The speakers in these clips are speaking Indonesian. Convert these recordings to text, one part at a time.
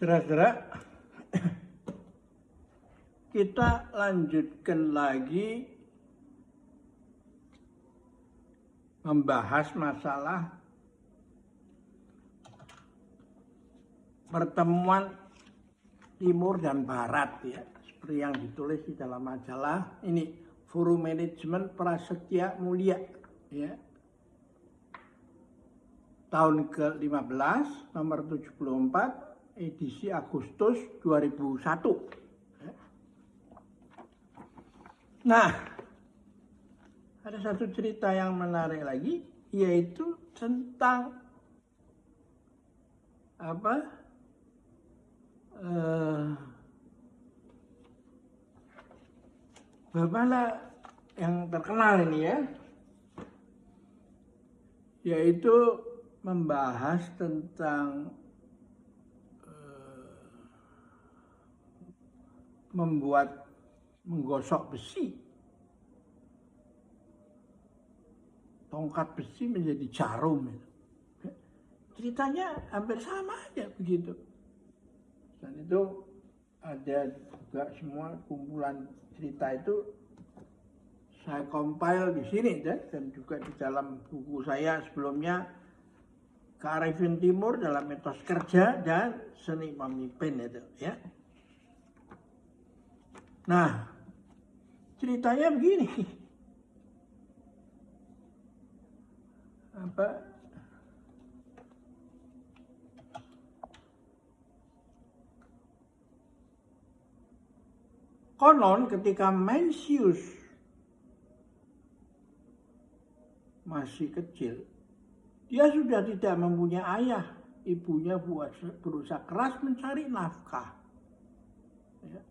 Saudara-saudara, kita lanjutkan lagi membahas masalah pertemuan Timur dan Barat, ya, seperti yang ditulis di dalam majalah ini, Forum Manajemen Prasetya Mulia, ya, tahun ke-15 nomor 74 edisi Agustus 2001. Nah, ada satu cerita yang menarik lagi, yaitu tentang bagaimana yang terkenal ini, ya, yaitu membahas tentang menggosok besi, tongkat besi menjadi jarum. Ceritanya hampir sama aja begitu. Dan itu ada juga semua kumpulan cerita itu saya compile di sini, dan juga di dalam buku saya sebelumnya, Kearifan Timur dalam Etos Kerja dan Seni Memimpin itu, ya. Nah, ceritanya begini. Konon ketika Mencius masih kecil, dia sudah tidak mempunyai ayah. Ibunya berusaha keras mencari nafkah, ya,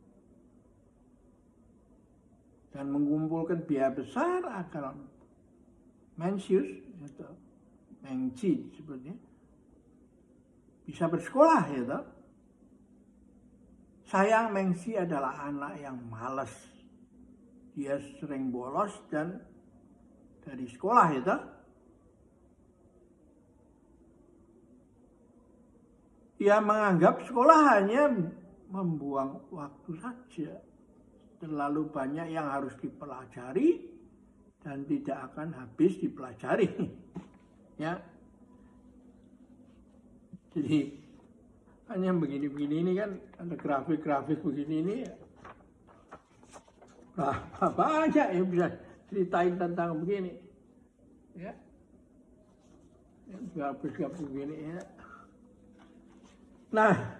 dan mengumpulkan biaya besar agar Mencius, atau Mengci sebetulnya, bisa bersekolah, ya. Sayang, Mengci adalah anak yang malas. Dia sering bolos dan dari sekolah, ya. Dia menganggap sekolah hanya membuang waktu saja. Terlalu banyak yang harus dipelajari dan tidak akan habis dipelajari, ya. Jadi hanya begini-begini ini kan, ada grafik-grafik begini ini, apa aja yang bisa ceritain tentang begini, ya. Grafik-grafik begini, ya. Nah,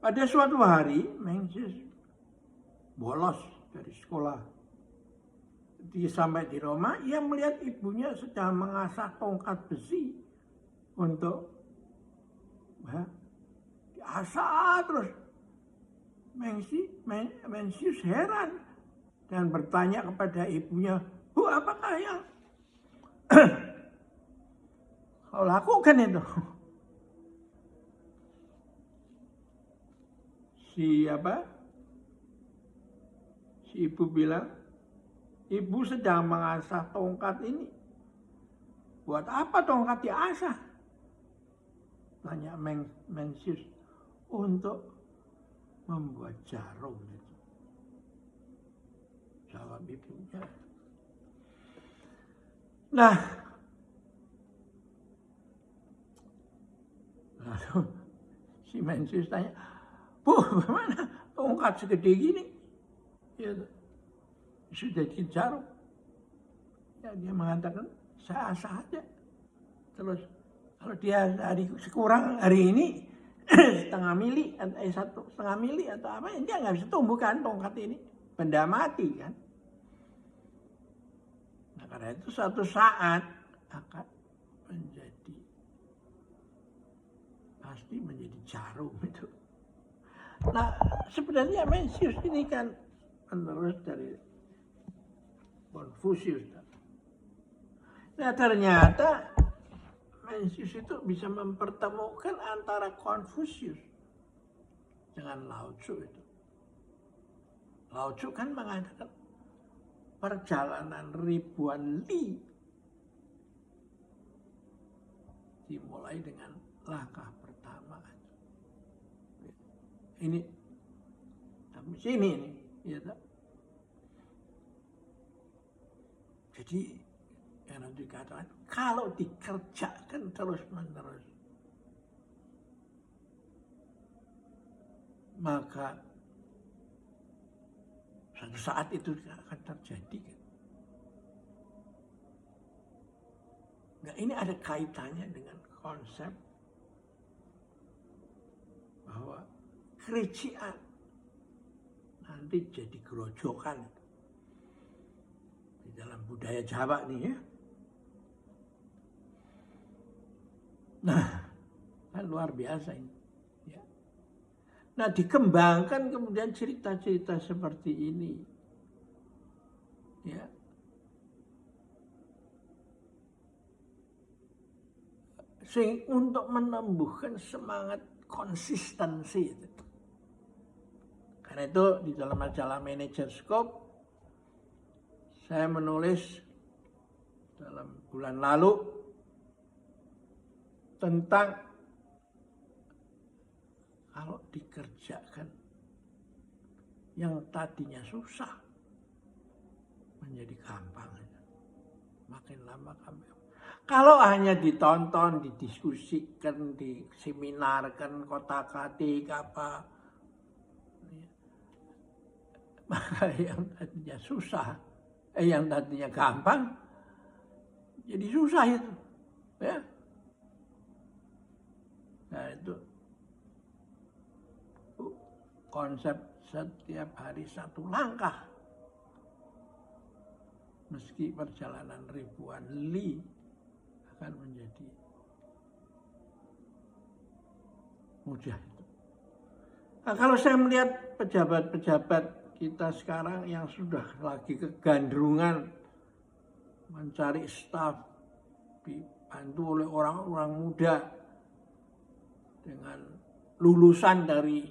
pada suatu hari Mencius bolos dari sekolah. Dia sampai di Roma, ia melihat ibunya sedang mengasah tongkat besi untuk diasah terus. Mencius heran dan bertanya kepada ibunya, "Bu, apakah yang kau lakukan itu?" Si ibu bilang, "Ibu sedang mengasah tongkat ini." "Buat apa tongkat diasah?" tanya Mencius. "Untuk membuat jarum itu," jawab ibunya. Nah, lalu si Mencius tanya, "Bu, bagaimana tongkat segede gini, ya, sudah jadi jarum?" Ya, dia mengatakan, "Saya asah aja. Terus kalau dia sekurang hari ini setengah mili atau 1,5 mili atau apa, dia nggak bisa tumbuhkan tongkat ini, benda mati kan." Nah, karena itu suatu saat akan pasti menjadi jarum itu. Nah, sebenarnya Mencius ini kan penerus dari Konfusius. Nah, ternyata Mencius itu bisa mempertemukan antara Konfusius dengan Lao Tzu itu. Lao Tzu kan mengatakan perjalanan ribuan li mulai dengan langkah pertama. Ini sampai sini nih, ya tak? Jadi yang dikatakan kalau dikerjakan terus-menerus, maka suatu saat itu akan terjadi. Nah, ini ada kaitannya dengan konsep bahwa kerician nanti jadi gerojokan di dalam budaya Jawa nih ya. Nah, kan luar biasa ini. Ya. Nah, dikembangkan kemudian cerita-cerita seperti ini. Ya. Untuk menumbuhkan semangat konsistensi itu. Karena itu di dalam majalah Manager Scope saya menulis dalam bulan lalu tentang kalau dikerjakan yang tadinya susah menjadi gampang. Makin lama gampang. Kalau hanya ditonton, didiskusikan, diseminarkan, kotak-katik apa, maka yang tadinya susah, yang tadinya gampang, jadi susah itu, ya. Nah itu konsep setiap hari satu langkah, meski perjalanan ribuan li akan menjadi mudah itu. Nah, kalau saya melihat pejabat-pejabat kita sekarang yang sudah lagi kegandrungan mencari staf dibantu oleh orang-orang muda dengan lulusan dari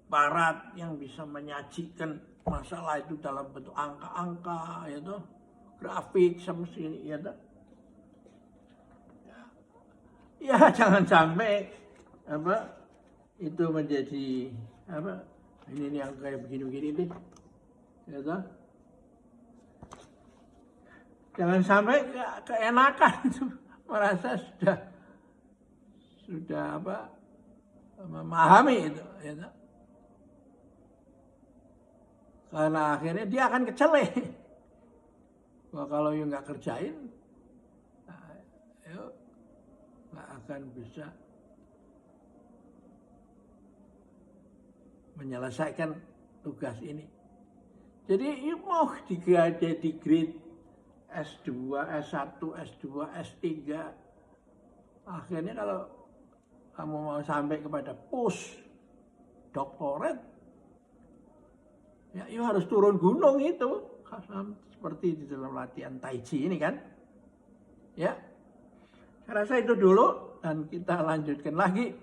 barat yang bisa menyajikan masalah itu dalam bentuk angka-angka, ya toh, grafik sama sini, ya toh. Ya jangan sampai itu menjadi ini yang kayak begini-begini nih, ya toh. Jangan sampai keenakan itu merasa sudah memahami itu, ya toh. Karena akhirnya dia akan keceleh. Wah, kalau you nggak kerjain, nggak akan bisa menyelesaikan tugas ini. Jadi you mau jadi grade S2, S1, S2, S3, akhirnya kalau kamu mau sampai kepada post doktorat, ya you harus turun gunung itu, seperti di dalam latihan Tai Chi ini kan. Ya, saya rasa itu dulu dan kita lanjutkan lagi.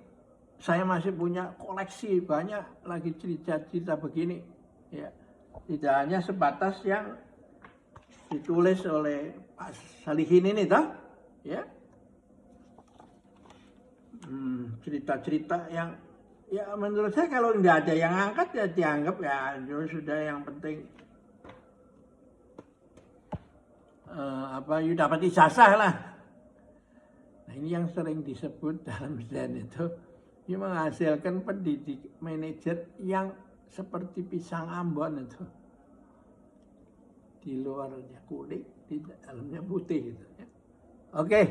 Saya masih punya koleksi banyak lagi cerita-cerita begini. Ya, tidak hanya sebatas yang ditulis oleh Pak Salihin ini toh, ya. Cerita-cerita yang ya menurut saya kalau nggak ada yang angkat ya dianggap ya sudah, yang penting you dapat ijazah lah. Nah ini yang sering disebut dalam Zen itu, you menghasilkan pendidik manajer yang seperti pisang Ambon itu, di luarnya kuning, di dalamnya putih gitu. Ya. Oke.